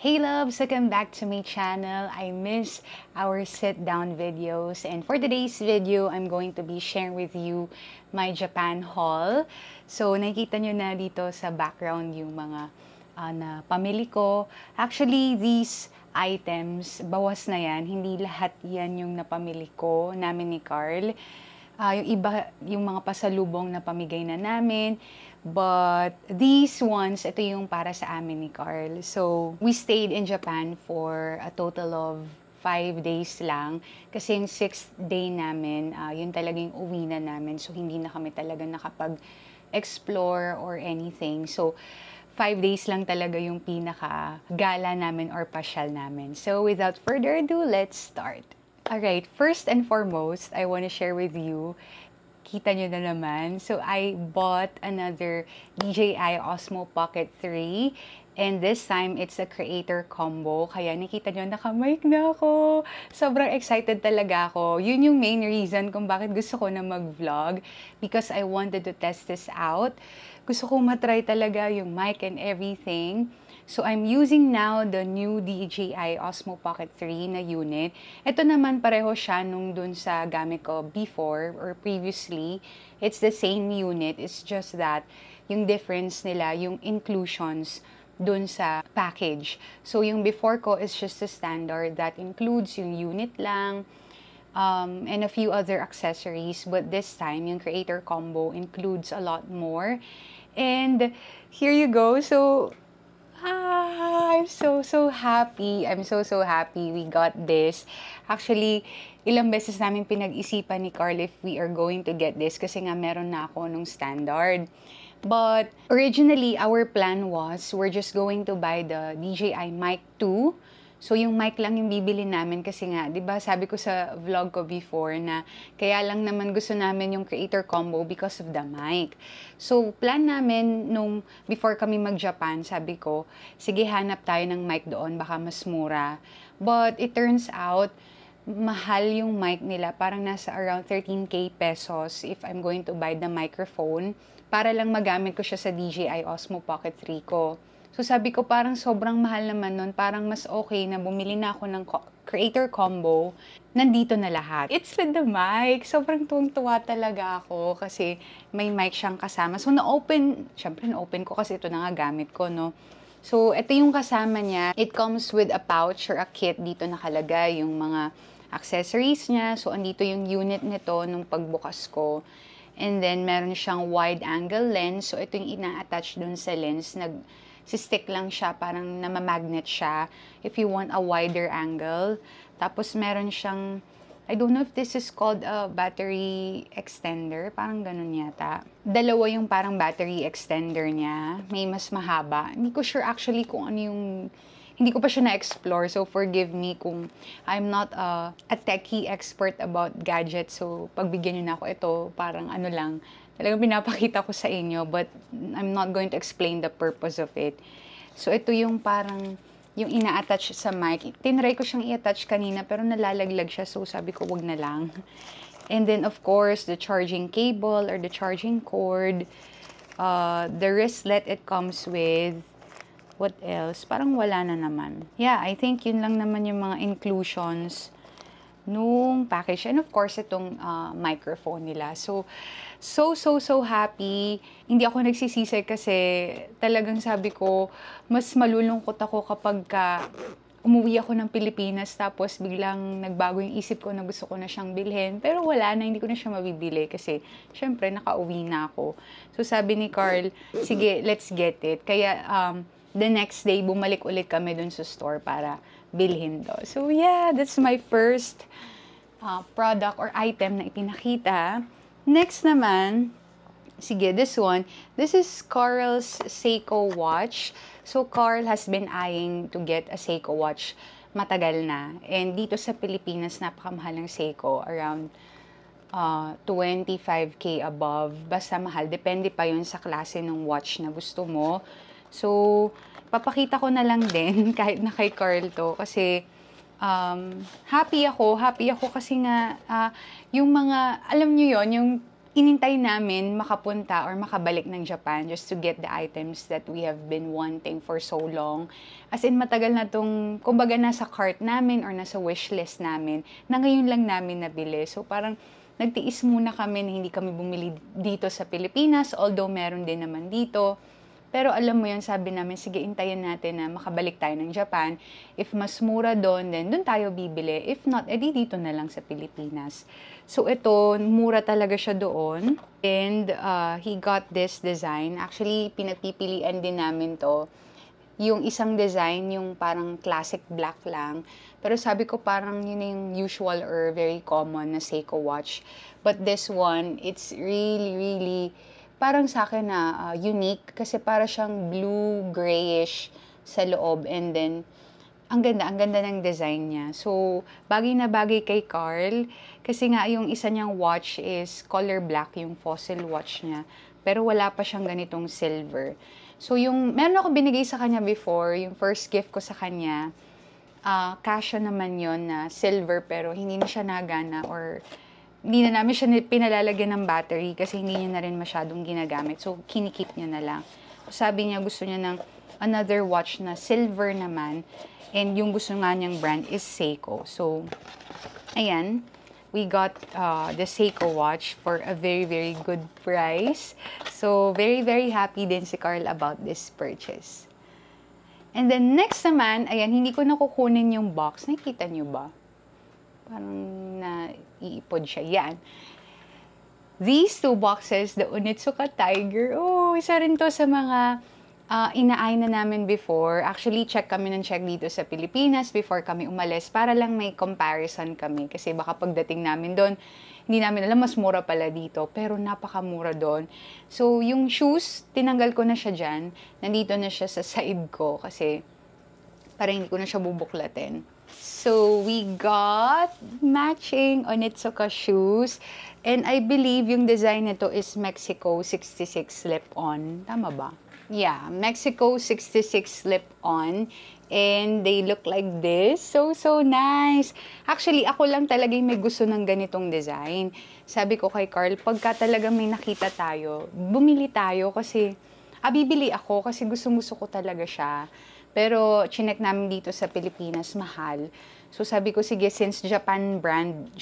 Hey loves! Welcome back to my channel. I miss our sit-down videos, and for today's video, I'm going to be sharing with you my Japan haul. So, nakikita nyo na dito sa background yung mga na pamili ko. Actually, these items, bawas na yan. Hindi lahat yan yung napamili ko namin ni Carl. Yung iba, yung mga pasalubong na pamigay na namin. But these ones, ito yung para sa amin ni Carl. So, we stayed in Japan for a total of 5 days lang. Kasi yung 6th day namin, yun talagang uwi na namin. So, hindi na kami talaga nakapag-explore or anything. So, 5 days lang talaga yung pinaka-gala namin or pasyal namin. So, without further ado, let's start. Alright, first and foremost, I want to share with you, kita nyo na naman. So, I bought another DJI Osmo Pocket 3. And this time, it's a creator combo. Kaya nakita nyo, naka-mic na ako. Sobrang excited talaga ako. Yun yung main reason kung bakit gusto ko na mag-vlog. Because I wanted to test this out. Gusto ko matry talaga yung mic and everything. So, I'm using now the new DJI Osmo Pocket 3 na unit. Ito naman pareho siya nung dun sa gamit ko before or previously. It's the same unit. It's just that yung difference nila, yung inclusions dun sa package. So, yung before ko is just a standard that includes yung unit lang and a few other accessories. But this time, yung creator combo includes a lot more. And here you go. So, I'm so happy. I'm so happy we got this. Actually, ilang beses namin pinag-isipan ni Carl if we are going to get this kasi nga meron na ako nung standard. But originally, our plan was we're just going to buy the DJI Mic 2. So, yung mic lang yung bibili namin kasi nga, di ba sabi ko sa vlog ko before na kaya lang naman gusto namin yung creator combo because of the mic. So, plan namin nung before kami mag-Japan, sabi ko, sige hanap tayo ng mic doon, baka mas mura. But it turns out, mahal yung mic nila, parang nasa around 13K pesos if I'm going to buy the microphone para lang magamit ko siya sa DJI Osmo Pocket 3 ko. So, sabi ko, parang sobrang mahal naman nun. Parang mas okay na bumili na ako ng creator combo. Nandito na lahat. It's with the mic. Sobrang tuwang-tuwa talaga ako kasi may mic siyang kasama. So, syempre na-open ko kasi ito na nga gamit ko, no? So, ito yung kasama niya. It comes with a pouch or a kit. Dito nakalagay yung mga accessories niya. So, andito yung unit nito nung pagbukas ko. And then, meron siyang wide-angle lens. So, ito yung ina-attach dun sa lens. Stick lang siya, parang namamagnet siya if you want a wider angle. Tapos meron siyang, I don't know if this is called a battery extender, parang ganun yata. Dalawa yung parang battery extender niya, may mas mahaba. Hindi ko sure actually kung ano yung, hindi ko pa siya na-explore, so forgive me kung I'm not a techie expert about gadgets. So pagbigyan nyo na ako, ito parang ano lang, talagang pinapakita ko sa inyo, but I'm not going to explain the purpose of it. So, ito yung parang, yung ina-attach sa mic. Tinry ko siyang i-attach kanina, pero nalalaglag siya, so sabi ko, wag na lang. And then, of course, the charging cable or the charging cord. The wristlet it comes with. What else? Parang wala na naman. Yeah, I think yun lang naman yung mga inclusions nung package. And of course, itong microphone nila. So happy. Hindi ako nagsisisi kasi talagang sabi ko, mas malulungkot ako kapag umuwi ako ng Pilipinas tapos biglang nagbago yung isip ko na gusto ko na siyang bilhin. Pero wala na, hindi ko na siya mabibili kasi syempre nakauwi na ako. So sabi ni Carl, sige, let's get it. Kaya the next day, bumalik ulit kami dun sa store para bilhin do. So yeah, that's my first product or item na ipinakita. Next naman, sige, this one. This is Carl's Seiko watch. So, Carl has been eyeing to get a Seiko watch matagal na. And dito sa Pilipinas, napakamahal ng Seiko. Around 25K above. Basta mahal. Depende pa yun sa klase ng watch na gusto mo. So, papakita ko na lang din kahit na kay Carl to. Kasi, happy ako kasi nga, yung mga, alam nyo yon yung inintay namin makapunta or makabalik ng Japan just to get the items that we have been wanting for so long. As in, matagal na tong, kumbaga nasa cart namin or nasa wishlist namin, na ngayon lang namin nabili. So parang nagtiis muna kami na hindi kami bumili dito sa Pilipinas, although meron din naman dito. Pero alam mo yun, sabi namin, sige, intayin natin na makabalik tayo ng Japan. If mas mura doon, then doon tayo bibili. If not, edi dito na lang sa Pilipinas. So ito, mura talaga siya doon. And he got this design. Actually, pinagpipilian din namin to. Yung isang design, yung parang classic black lang. Pero sabi ko parang yun yung usual or very common na Seiko watch. But this one, it's really parang sa akin na unique kasi para siyang blue grayish sa loob, and then ang ganda ng design niya. So, bagay na bagay kay Carl kasi nga yung isa niyang watch is color black, yung fossil watch niya. Pero wala pa siyang ganitong silver. So, meron ako binigay sa kanya before, yung first gift ko sa kanya, Casio naman yon na silver pero hindi na siya nagana or hindi na namin siya pinalalagyan ng battery kasi hindi niya na rin masyadong ginagamit. So, kinikip niya na lang. So, sabi niya gusto niya ng another watch na silver naman. And yung gusto nga niyang brand is Seiko. So, ayan. We got the Seiko watch for a very good price. So, very happy din si Carl about this purchase. And then, next naman, ayan, hindi ko nakukunin yung box. Nakikita niyo ba? Parang naiipod siya. Yan. These two boxes, the Onitsuka Tiger. Oh, isa rin to sa mga inaay na namin before. Actually, check dito sa Pilipinas before kami umalis para lang may comparison kami. Kasi baka pagdating namin doon, hindi namin alam, mas mura pala dito. Pero napakamura doon. So, yung shoes, tinanggal ko na siya dyan. Nandito na siya sa side ko kasi parang hindi ko na siya bubuklatin. So, we got matching Onitsuka shoes. And I believe yung design nito is Mexico 66 slip-on. Tama ba? Yeah, Mexico 66 slip-on. And they look like this. So nice. Actually, ako lang talaga yung may gusto ng ganitong design. Sabi ko kay Carl, pagka talaga may nakita tayo, bumili tayo kasi, bibili ako kasi gustong-gusto ko talaga siya. Pero, chinek namin dito sa Pilipinas, mahal. So, sabi ko, sige, since Japan brand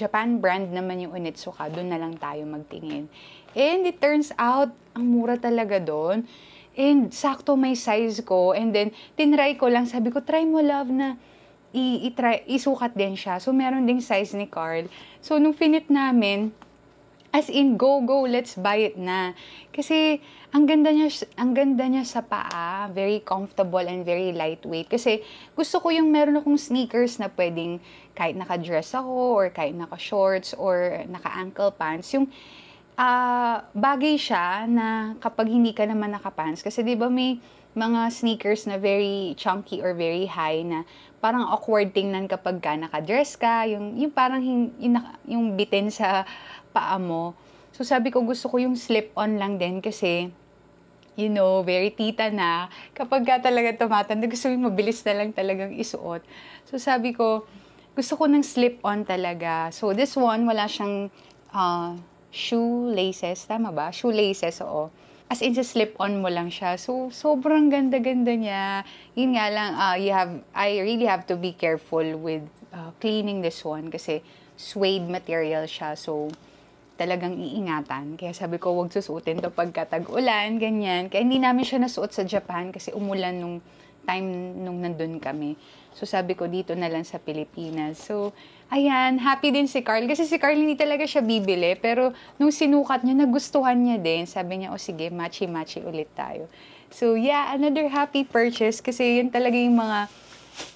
naman yung Onitsuka, doon na lang tayo magtingin. And it turns out, ang mura talaga doon. And sakto may size ko. And then, tinry ko lang, sabi ko, try mo love na isukat din siya. So, meron ding size ni Carl. So, nung finit namin, as in, go, let's buy it na. Kasi, ang ganda niya sa paa. Very comfortable and very lightweight. Kasi, gusto ko yung meron akong sneakers na pwedeng kahit naka-dress ako, or kahit naka-shorts, or naka-ankle pants. Yung, bagay siya na kapag hindi ka naman naka-pants. Kasi, di ba may mga sneakers na very chunky or very high na parang awkward tingnan kapag ka naka-dress ka. Yung parang yung bitin sa paa mo. So, sabi ko, gusto ko yung slip-on lang din kasi, you know, very tita na. Kapag ka talaga tumatanda, gusto ko yung mabilis na lang talagang isuot. So, sabi ko, gusto ko ng slip-on talaga. So, this one, wala siyang shoelaces. Tama ba? Shoelaces, oo. As in, sa slip-on mo lang siya. So, sobrang ganda-ganda niya. Yun nga lang, I really have to be careful with cleaning this one kasi suede material siya. So, talagang iingatan. Kaya sabi ko, huwag susuotin to pagka tag-ulan, ganyan. Kaya hindi namin siya nasuot sa Japan kasi umulan nung time nung nandun kami. So sabi ko, dito na lang sa Pilipinas. So, ayan, happy din si Carl. Kasi si Carl hindi talaga siya bibili. Pero nung sinukat niya, nagustuhan niya din. Sabi niya, sige, matchy-matchy ulit tayo. So yeah, another happy purchase. Kasi yun talaga yung mga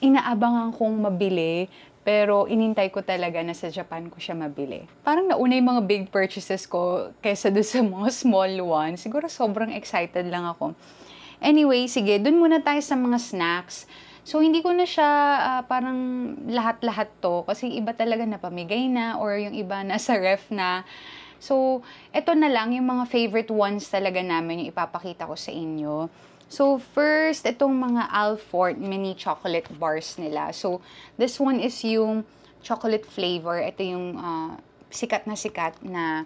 inaabangan kong mabili. Pero inintay ko talaga na sa Japan ko siya mabili. Parang nauna yung mga big purchases ko kaysa doon sa mga small ones. Siguro sobrang excited lang ako. Anyway, sige, doon muna tayo sa mga snacks. So, hindi ko na siya parang lahat-lahat to. Kasi iba talaga na pamigay na or yung iba nasa ref na. So, eto na lang yung mga favorite ones talaga namin yung ipapakita ko sa inyo. So, first, itong mga Alfort mini chocolate bars nila. So, this one is yung chocolate flavor. Ito yung sikat na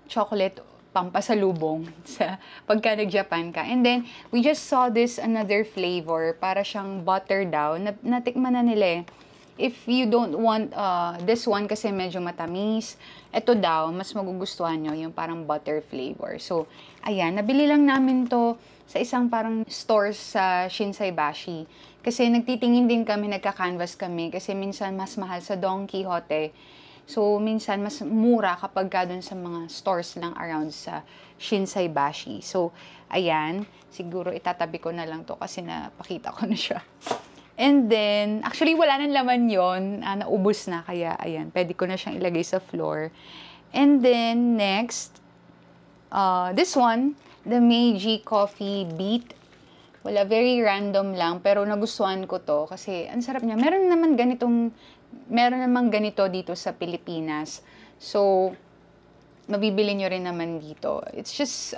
chocolate pampasalubong sa pagka nag-Japan ka. And then, we just saw this another flavor, para siyang butter daw. Natikman na nila eh. If you don't want this one kasi medyo matamis, ito daw, mas magugustuhan nyo, yung parang butter flavor. So, ayan, nabili lang namin to sa isang parang store sa Shinsaibashi. Kasi nagtitingin din kami, nagka-canvas kami, kasi minsan mas mahal sa Don Quijote. So, minsan mas mura kapag ka dun sa mga stores lang around sa Shinsaibashi. So, ayan, siguro itatabi ko na lang to kasi napakita ko na siya. And then, actually, wala nang laman yon, naubos na, kaya, ayan, pwede ko na siyang ilagay sa floor. And then, next, this one, the Meiji Coffee Beet. Wala, very random lang, pero nagustuhan ko to, kasi, ang sarap niya. Meron naman ganito dito sa Pilipinas. So, mabibili nyo rin naman dito. It's just,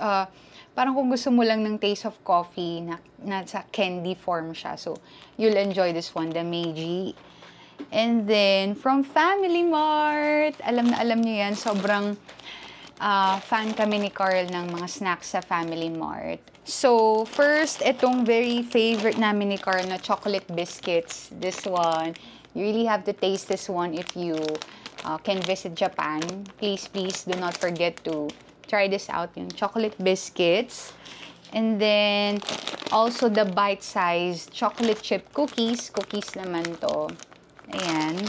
parang kung gusto mo lang ng taste of coffee, na sa candy form siya. So, you'll enjoy this one, the Meiji. And then, from Family Mart, alam na alam niyo yan, sobrang fan kami ni Carl ng mga snacks sa Family Mart. So, first, itong very favorite namin ni Carl na chocolate biscuits. This one, you really have to taste this one if you can visit Japan. Please do not forget to try this out, yung chocolate biscuits. And then, also the bite-sized chocolate chip cookies. Cookies naman to. Ayan.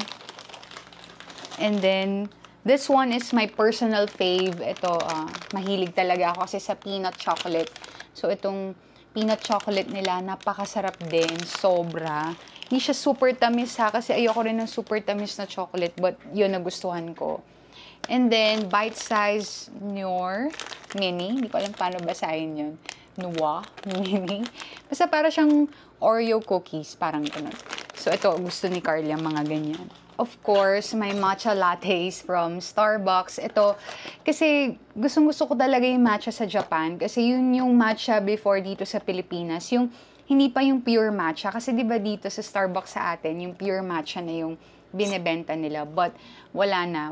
And then, this one is my personal fave. Ito, mahilig talaga ako kasi sa peanut chocolate. So, itong peanut chocolate nila, napakasarap din. Sobra. Hindi siya super tamis ha, kasi ayoko rin ng super tamis na chocolate. But, yun nagustuhan ko. And then, bite-size Noir Mini. Hindi ko alam paano basahin yun. Noir Mini. Basta para siyang Oreo cookies. Parang ganun. So, ito, gusto ni Carl yung mga ganyan. Of course, my matcha lattes from Starbucks. Ito, kasi gustong-gusto ko talaga yung matcha sa Japan. Kasi yun yung matcha before dito sa Pilipinas. Yung, hindi pa yung pure matcha. Kasi di ba dito sa Starbucks sa atin, yung pure matcha na yung binebenta nila. But, wala na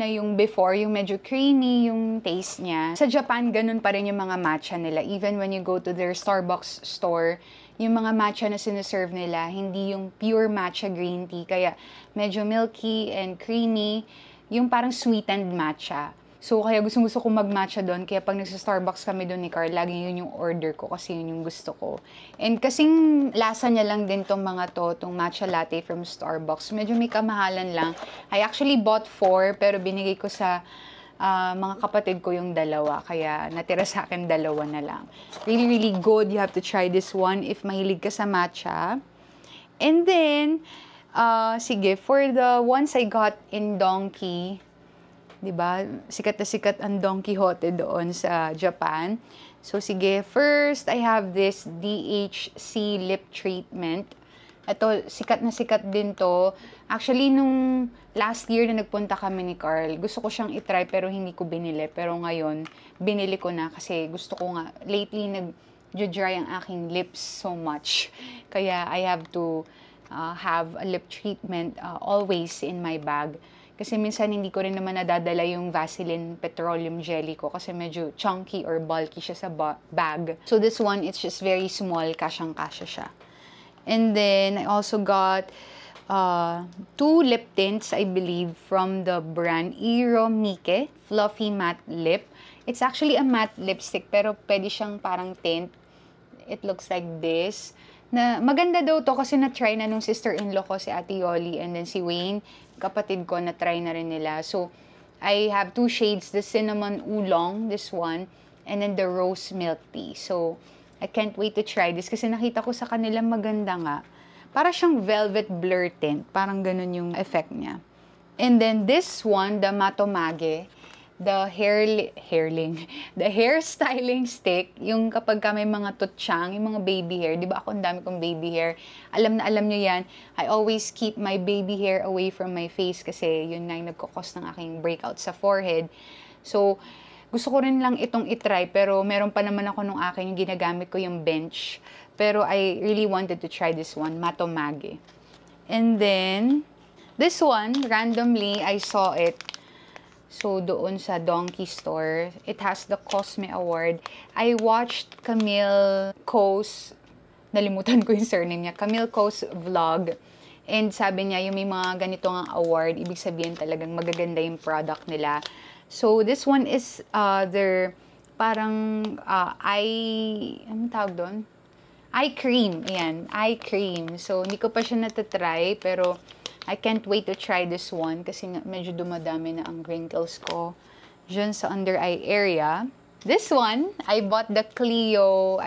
yung before, yung medyo creamy yung taste niya. Sa Japan, ganun pa rin yung mga matcha nila. Even when you go to their Starbucks store, yung mga matcha na sinaserve nila, hindi yung pure matcha green tea. Kaya medyo milky and creamy, yung parang sweetened matcha. So, kaya gusto ko mag-matcha doon. Kaya pag nagsa-Starbucks kami doon ni Carl, lagi yun yung order ko kasi yun yung gusto ko. And kasing lasa niya lang din tong mga tong matcha latte from Starbucks. Medyo may kamahalan lang. I actually bought 4, pero binigay ko sa mga kapatid ko yung 2. Kaya natira sa akin 2 na lang. Really, really good. You have to try this one if mahilig ka sa matcha. And then, sige, for the ones I got in Donkey, diba? Sikat na sikat ang Don Quijote doon sa Japan. So, sige. First, I have this DHC lip treatment. Ito, sikat na sikat din to. Actually, nung last year na nagpunta kami ni Carl, gusto ko siyang itry pero hindi ko binili. Pero ngayon, binili ko na kasi gusto ko nga, lately nag-dry ang aking lips so much. Kaya I have to have a lip treatment always in my bag. Kasi minsan hindi ko rin naman nadadala yung Vaseline Petroleum Jelly ko kasi medyo chunky or bulky siya sa bag. So this one, it's just very small, kasyang-kasya siya. And then, I also got 2 lip tints, I believe, from the brand Iro Mike Fluffy Matte Lip. It's actually a matte lipstick, pero pwede siyang parang tint. It looks like this. Na maganda daw to kasi na-try na nung sister-in-law ko, si Ate Yoli, and then si Wayne, kapatid ko, na-try na rin nila. So, I have 2 shades, the Cinnamon Oolong, this one, and then the Rose Milk Tea. So, I can't wait to try this kasi nakita ko sa kanila maganda nga. Para siyang velvet blur tint. Parang ganun yung effect niya. And then this one, the Matomage, the hair styling stick, yung kapag ka may mga tutsyang, yung mga baby hair, di ba ako ang dami kong baby hair, alam na alam nyo yan, I always keep my baby hair away from my face kasi yun na yung nagkakos ng aking breakout sa forehead. So, gusto ko rin lang itong itry, pero meron pa naman ako nung akin, yung ginagamit ko yung bench. Pero I really wanted to try this one, Matomage. And then, this one, randomly, I saw it So, doon sa Donkey Store, it has the Cosme Award. I watched Camille Co's, nalimutan ko yung surname niya, Camille Co's vlog. And sabi niya, yung may mga ganito nga award, ibig sabihin talagang magaganda yung product nila. So, this one is their parang anong tawag doon? Eye cream. Ayan, eye cream. So, hindi ko pa siya natatry, pero I can't wait to try this one kasi medyo dumadami na ang wrinkles ko dyan sa under eye area. This one, I bought a Clio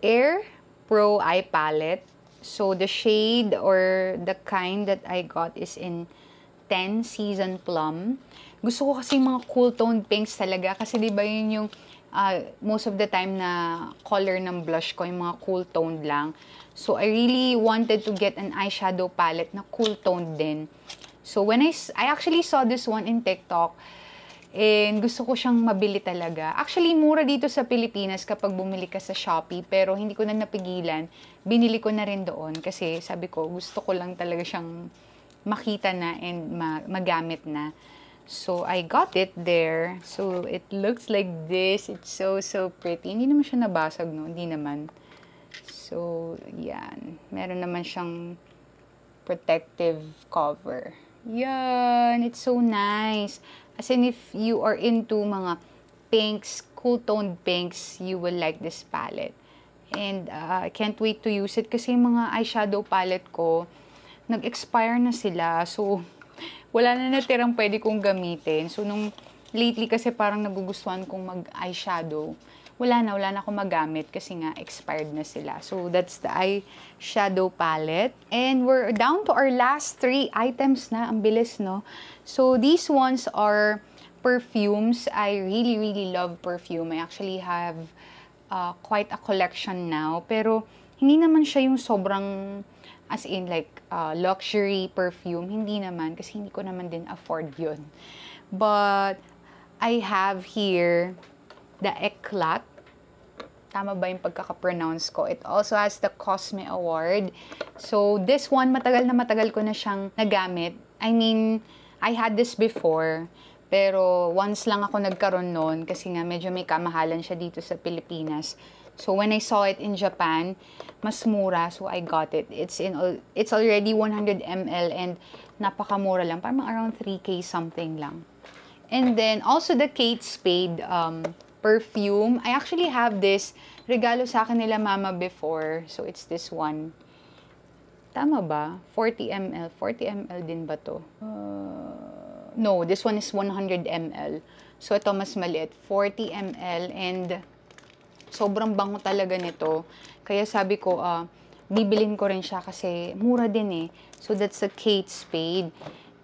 Air Pro Eye Palette. So, the shade or the kind that I got is in 10 Season Plum. Gusto ko kasi mga cool toned pinks talaga kasi di ba yun yung most of the time na color ng blush ko, yung mga cool toned lang. So, I really wanted to get an eyeshadow palette na cool toned din. So, when I actually saw this one in TikTok, and gusto ko siyang mabili talaga. Actually, mura dito sa Pilipinas kapag bumili ka sa Shopee, pero hindi ko na napigilan. Binili ko na rin doon kasi sabi ko, gusto ko lang talaga siyang makita na and magamit na. So, I got it there. So, it looks like this. It's so pretty. Hindi naman siya nabasag, no? Hindi naman. So, yan. Meron naman siyang protective cover. Yan. It's so nice. As in, if you are into mga pinks, cool-toned pinks, you will like this palette. And I can't wait to use it kasi yung mga eyeshadow palette ko, nag-expire na sila. So, wala na natirang pwede kong gamitin. So, lately kasi parang nagugustuhan kong mag-eyeshadow. Wala na akong magamit kasi nga expired na sila. So, that's the eyeshadow palette. And we're down to our last 3 items na. Ang bilis, no? So, these ones are perfumes. I really love perfume. I actually have quite a collection now. Pero, hindi naman siya yung sobrang, as in like, luxury perfume. Hindi naman, kasi hindi ko naman din afford yun. But, I have here the Eclat. Tama ba yung pagkaka-pronounce ko? It also has the Cosme Award. So, this one, matagal ko na siyang nagamit. I mean, I had this before, pero once lang ako nagkaroon nun kasi nga medyo may kamahalan siya dito sa Pilipinas. So, when I saw it in Japan, mas mura, so I got it. It's already 100 ml and napakamura lang. Parang around 3K something lang. And then, also the Kate Spade perfume. I actually have this. Regalo sa akin nila mama before. So, it's this one. Tama ba? 40 ml. 40 ml din ba to? No, this one is 100 ml. So, ito mas maliit. 40 ml and sobrang bango talaga nito. Kaya sabi ko, bibilin ko rin siya kasi mura din eh. So, that's the Kate Spade.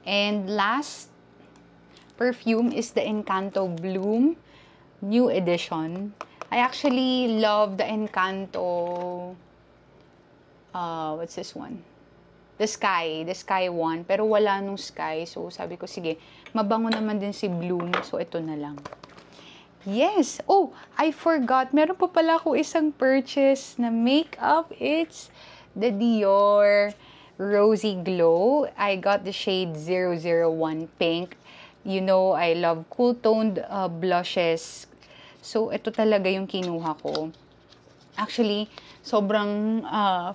And last perfume is the Encanto Bloom new edition. I actually love the Encanto, what's this one? The Sky one. Pero wala nung Sky. So, sabi ko, sige, mabango naman din si Bloom. So, ito na lang. Yes! Oh, I forgot. Meron pa pala ako isang purchase na makeup. It's the Dior Rosy Glow. I got the shade 001 Pink. You know, I love cool-toned blushes. So, ito talaga yung kinuha ko. Actually, sobrang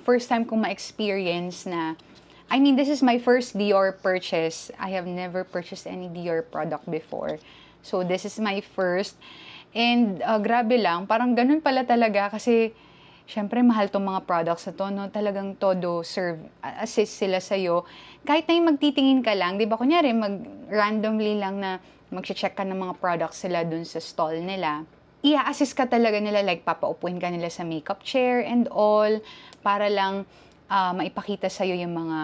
first time kong ma-experience na, I mean, this is my first Dior purchase. I have never purchased any Dior product before. So, this is my first. And, grabe lang, parang ganun pala talaga kasi, syempre, mahal tong mga products na to, no? Talagang todo assist sila sa'yo. Kahit na yung magtitingin ka lang, di ba, kunyari, randomly lang na mag-check ka ng mga products sila dun sa stall nila. I-assist ka talaga nila, like, papaupuin ka nila sa makeup chair and all, para lang maipakita sa'yo yung mga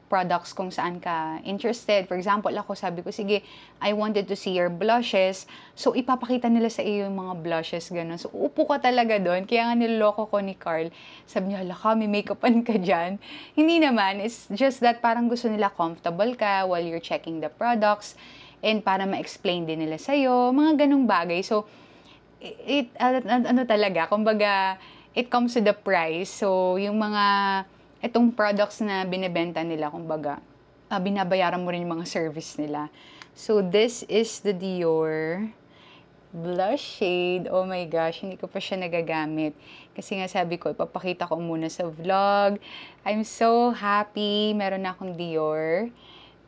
products kung saan ka interested. For example, ako sabi ko, sige, I wanted to see your blushes. So, ipapakita nila sa iyo yung mga blushes, gano'n. So, upo ka talaga doon. Kaya nga niloloko ko ni Carl. Sabi niya, hala ka, may make-upan ka dyan. Hindi naman. It's just that parang gusto nila comfortable ka while you're checking the products. And para ma-explain din nila sa'yo. Mga ganong bagay. So, ano talaga, kumbaga, it comes to the price. So, yung mga, itong products na binibenta nila, kumbaga, binabayaran mo rin yung mga service nila. So, this is the Dior blush shade. Oh my gosh, hindi ko pa siya nagagamit. Kasi nga sabi ko, ipapakita ko muna sa vlog. I'm so happy. Meron na akong Dior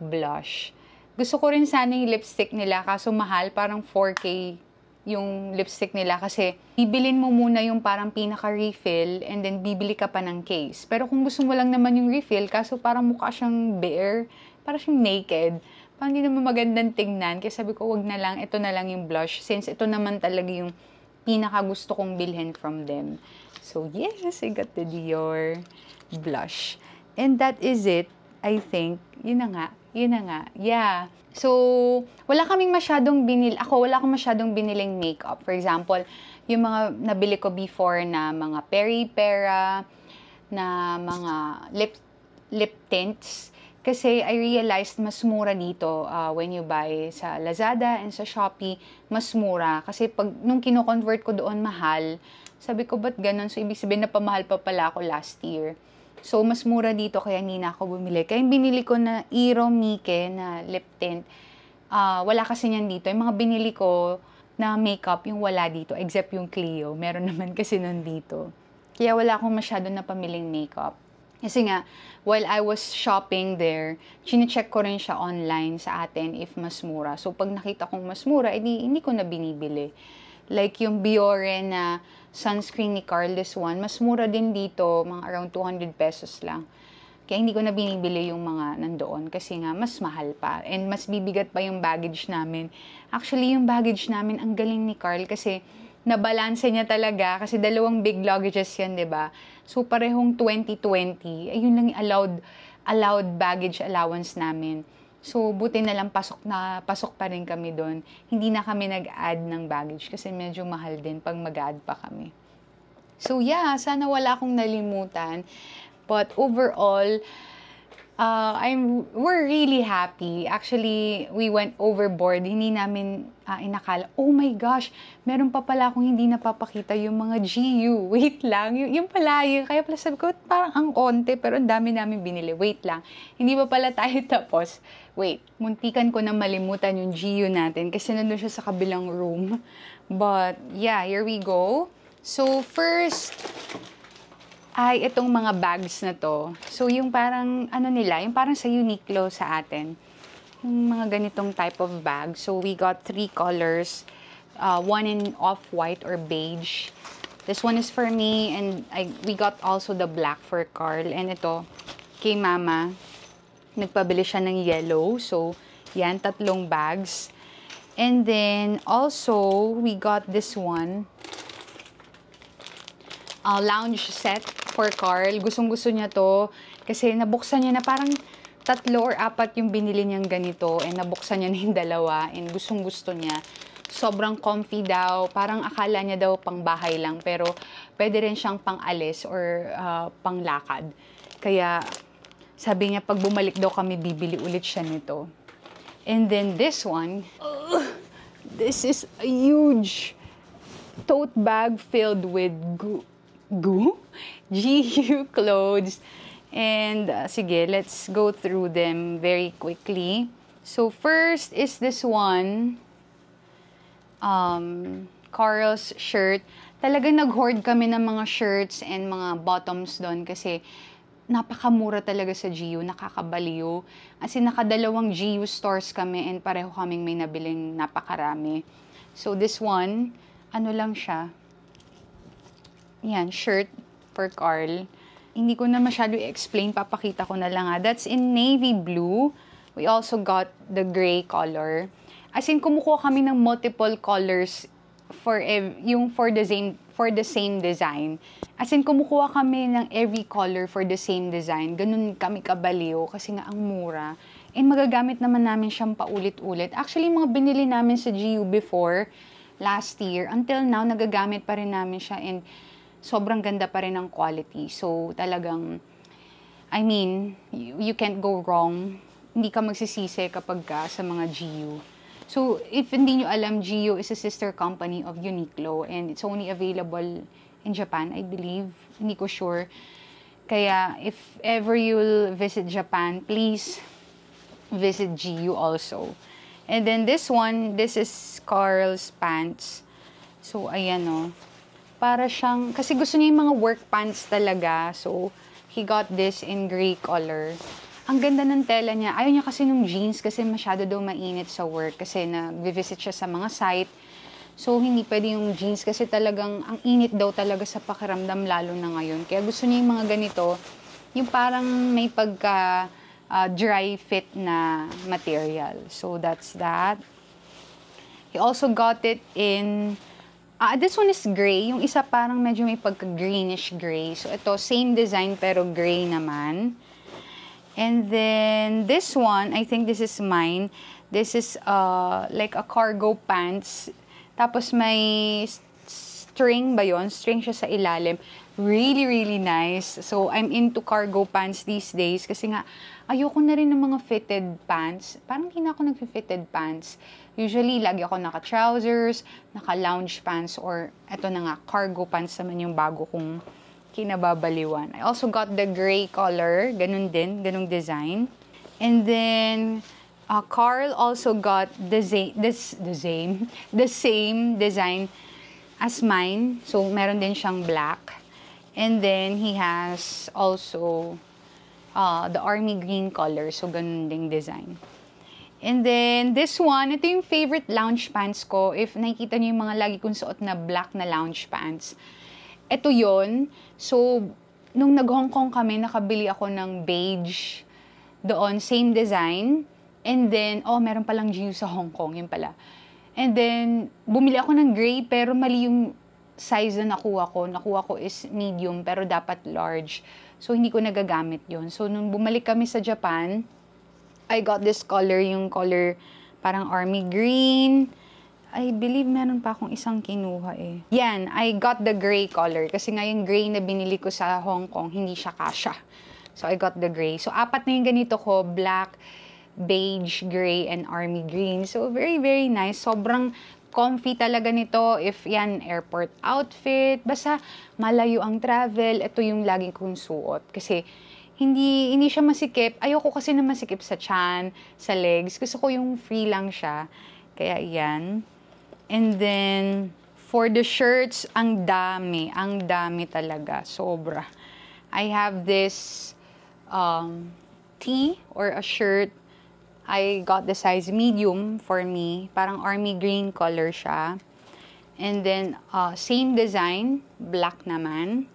blush. Gusto ko rin sana yung lipstick nila, kaso mahal, parang 4K yung lipstick nila kasi bibilin mo muna yung parang pinaka-refill and then bibili ka pa ng case. Pero kung gusto mo lang naman yung refill, kaso parang mukha siyang bare, parang siyang naked, parang hindi naman magandang tingnan. Kaya sabi ko, wag na lang, ito na lang yung blush since ito naman talaga yung pinaka gusto kong bilhin from them. So yes, I got the Dior blush. And that is it, I think. Yun na nga. Yeah. So, wala kaming masyadong wala akong masyadong biniling makeup. For example, yung mga nabili ko before na mga Peri-Pera, na mga lip tints. Kasi I realized mas mura dito when you buy sa Lazada and sa Shopee, mas mura. Kasi nung kino-convert ko doon mahal, sabi ko, ba't ganun? So, ibig sabihin na pamahal pa pala ako last year. So, mas mura dito kaya hindi na ako bumili. Kaya yung binili ko na Iro Mike na lip tint, wala kasi niyan dito. Yung mga binili ko na makeup, yung wala dito, except yung Clio. Meron naman kasi nandito. Kaya wala akong masyado na pamiling makeup. Kasi nga, while I was shopping there, chine-check ko rin siya online sa atin if mas mura. So, pag nakita kong mas mura, hindi ko na binibili. Like yung Biore na sunscreen ni Carl, this one, mas mura din dito, mga around 200 pesos lang. Kaya hindi ko na binibili yung mga nandoon kasi nga mas mahal pa and mas bibigat pa yung baggage namin. Actually, yung baggage namin, ang galing ni Carl kasi nabalanse niya talaga kasi dalawang big luggages yan, 'di ba? So parehong 2020, ayun lang yung allowed baggage allowance namin. So buti na lang pasok pa rin kami doon. Hindi na kami nag-add ng baggage kasi medyo mahal din pag mag-add pa kami. So yeah, sana wala akong nalimutan. But overall, we're really happy. Actually, we went overboard. Hindi namin inakala, oh my gosh, meron pa pala akong hindi napapakita yung mga GU. Wait lang, yung pala yun. Kaya pala sabi ko, parang ang onte, pero ang dami namin binili. Wait lang, hindi pa pala tayo tapos. Wait, muntikan ko na malimutan yung GU natin kasi nandun siya sa kabilang room. But yeah, here we go. So first, ay itong mga bags na to. So yung parang yung parang sa Uniqlo sa atin. Yung mga ganitong type of bag. So we got 3 colors. One in off-white or beige. This one is for me and we got also the black for Carl. And ito, kay Mama, nagpabili siya ng yellow. So yan, 3 bags. And then also, we got this one. Lounge set for Carl. Gustong-gusto niya to kasi nabuksan niya na parang 3 or 4 yung binili niyang ganito and nabuksan niya na yung 2 and gustong-gusto niya. Sobrang comfy daw. Parang akala niya daw pang bahay lang pero pwede rin siyang pang-alis or pang-lakad. Kaya sabi niya pag bumalik daw kami bibili ulit siya nito. And then this one, this is a huge tote bag filled with GU clothes. And sige, let's go through them very quickly. So first is this one, Carl's shirt. Talagang nag-hoard kami ng mga shirts and mga bottoms doon kasi napakamura talaga sa GU, nakakabaliw. As in, nakadalawang GU stores kami and pareho kaming may nabiling napakarami. So this one, ano lang siya, yan, shirt for Carl. Hindi ko na masyado i-explain, papakita ko na lang. That's in navy blue. We also got the gray color. As in, kumukuha kami ng multiple colors for the same design. As in, kumukuha kami ng every color for the same design. Ganun kami kabaliw kasi nga ang mura. And magagamit naman namin siyang paulit-ulit. Actually, mga binili namin sa GU before, last year, until now, nagagamit pa rin namin siya and sobrang ganda pa rin ng quality. So, talagang, I mean, you can't go wrong. Hindi ka magsisisi kapag sa mga GU. So, if hindi nyo alam, GU is a sister company of Uniqlo and it's only available in Japan, I believe. Hindi ko sure. Kaya, if ever you'll visit Japan, please visit GU also. And then this one, this is Carl's pants. So, ayan o. Para siyang, kasi gusto niya yung mga work pants talaga. So, he got this in gray color. Ang ganda ng tela niya. Ayaw niya kasi nung jeans kasi masyado daw mainit sa work. Kasi nag-visit siya sa mga site. So, hindi pwede yung jeans kasi talagang, ang init daw talaga sa pakiramdam lalo na ngayon. Kaya gusto niya yung mga ganito, yung parang may pagka dry fit na material. So, that's that. He also got it in, this one is gray. Yung isa parang medyo may pagka-greenish gray. So, ito, same design pero gray naman. And then, this one, I think this is mine. This is like a cargo pants. Tapos may string ba yun? String siya sa ilalim. Really, really nice. So, I'm into cargo pants these days kasi nga, ayoko na rin ng mga fitted pants. Parang hindi na ako nag-fitted pants. Usually, lagi ako naka-trousers, naka-lounge pants, or eto na nga, cargo pants naman yung bago kong kinababaliwan. I also got the gray color. Ganun din, ganung design. And then, Carl also got the same design as mine. So, meron din siyang black. And then, he has also the army green color. So, ganun ding design. And then, this one, ito yung favorite lounge pants ko. If nakikita niyo yung mga lagi kong suot na black na lounge pants. Ito yon. So, nung nag-Hong Kong kami, nakabili ako ng beige doon. Same design. And then, meron palang GU sa Hong Kong. Yun pala. And then, bumili ako ng gray, pero mali yung size na nakuha ko. Nakuha ko is medium, pero dapat large. So, hindi ko nagagamit yun. So, nung bumalik kami sa Japan, I got this color, yung color parang army green. I believe meron pa akong isang kinuha eh. Yan, I got the gray color. Kasi nga yung gray na binili ko sa Hong Kong, hindi siya kasha. So, I got the gray. So, apat na yung ganito ko, black, beige, gray, and army green. So, very, very nice. Sobrang comfy talaga nito. If yan, airport outfit, basta malayo ang travel, ito yung lagi kong suot. Kasi, hindi siya masikip. Ayoko kasi na masikip sa tiyan, sa legs. Gusto ko yung free lang siya. Kaya yan. And then, for the shirts, ang dami talaga. Sobra. I have this tee or a shirt. I got the size medium for me. Parang army green color siya. And then, same design. Black naman.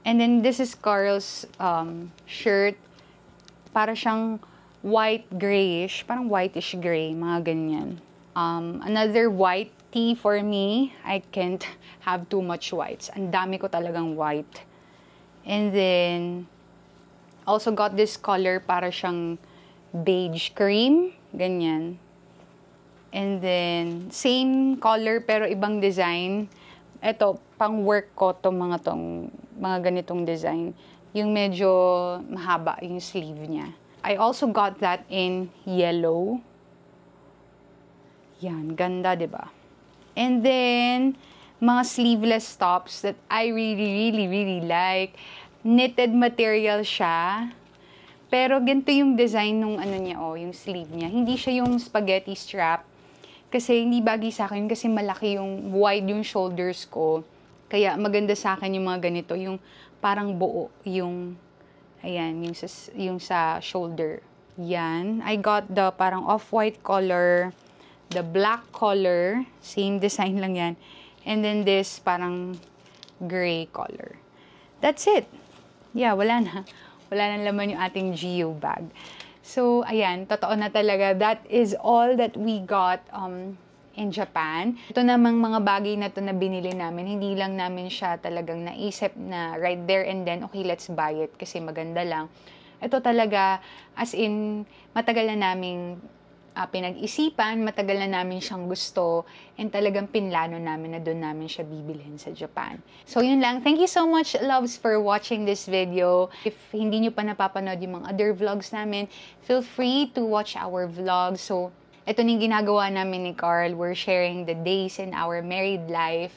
And then, this is Carl's shirt. Para siyang white grayish. Parang whitish gray. Mga ganyan. Another white tee for me. I can't have too much whites. Ang dami ko talagang white. And then, also got this color para siyang beige cream, ganyan. And then, same color pero ibang design. Ito, pang work ko mga ganitong design. Yung medyo mahaba yung sleeve niya. I also got that in yellow. Yan, ganda, diba? And then, mga sleeveless tops that I really like. Knitted material siya. Pero ganito yung design nung yung sleeve niya. Hindi siya yung spaghetti strap. Kasi hindi bagay sa akin kasi malaki yung wide yung shoulders ko. Kaya maganda sa akin yung mga ganito, yung parang buo yung ayan, yung sa shoulder. Yan. I got the parang off-white color, the black color, same design lang yan. And then this parang gray color. That's it. Yeah, wala na. Wala nang laman yung ating GU bag. So, ayan, totoo na talaga. That is all that we got in Japan. Ito namang mga bagay na to na binili namin, hindi lang namin siya talagang naisip na right there and then, okay, let's buy it kasi maganda lang. Ito talaga, as in, matagal na naming pinag-isipan, matagal na namin siyang gusto, and talagang pinlano namin na doon namin siya bibilhin sa Japan. So, yun lang. Thank you so much, loves, for watching this video. If hindi nyo pa napapanood yung mga other vlogs namin, feel free to watch our vlogs. So, ito yung ginagawa namin ni Carl. We're sharing the days in our married life.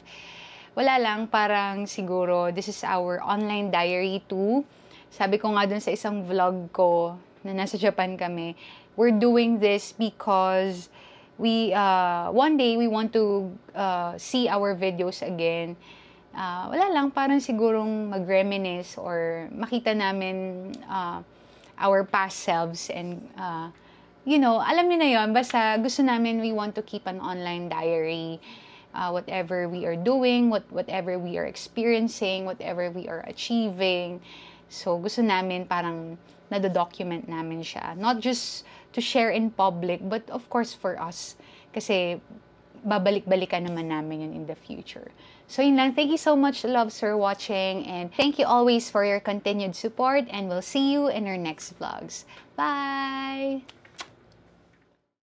Wala lang, parang siguro, this is our online diary too. Sabi ko nga dun sa isang vlog ko, na nasa Japan kami. We're doing this because one day we want to see our videos again. Wala lang, parang sigurong mag-reminisce or makita namin our past selves and alam niyo na yon, basta gusto namin, we want to keep an online diary. Whatever we are doing, whatever we are experiencing, whatever we are achieving. So, gusto namin parang nado-document namin siya. Not just to share in public, but of course for us. Kasi babalik-balikan naman namin yun in the future. So yun lang. Thank you so much, loves, for watching. And thank you always for your continued support. And we'll see you in our next vlogs. Bye!